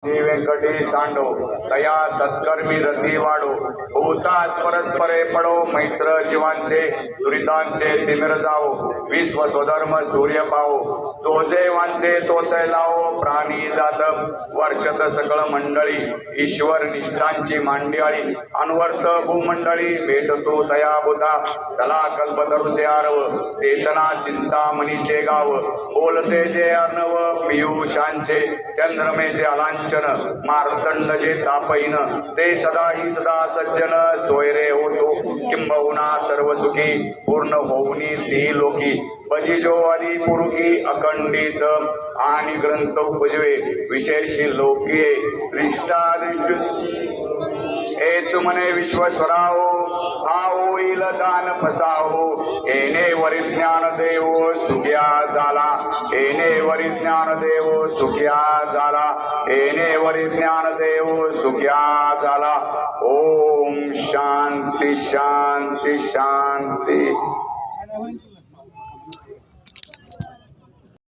श्री व्यंकटी सांडो तया सत्कर्मी रती वाढो भूतास परस्परे पडो मैत्र जीवांचे दुरितांचे तिमिर जावो विश्व स्वधर्म सूर्य पावो तोचे वांचे तोचे लावो प्राणी जात वर्षत सकळ मंडळी ईश्वर निष्ठांची मांडियाळी अनवर्त भूमंडळी भेटतो तया बुधा चला कल्पतरुचे आरव चेतना चिंतामणीचे गाव बोलते जे अर्णव पियुषांचे चंद्रमेचे अलांचन मारतंड जे तापईन ते सदाही सदा सज्जन सोयरे होतो किंबहुना सर्व सुखी पूर्ण होऊनी ती लोकी बजिजो आदी पुरुषी अखंडित आणि ग्रंथ उपजवे विशेषी लोकीये ए तुमने विश्वस्वराहो हा होईल दान फसाहो एने वरी ज्ञान देवो सुख्या झाला एने वरी ज्ञान देवो सुख्या झाला एने वरी ज्ञान देवो सुख्या झाला ओम शांती शांती शांती।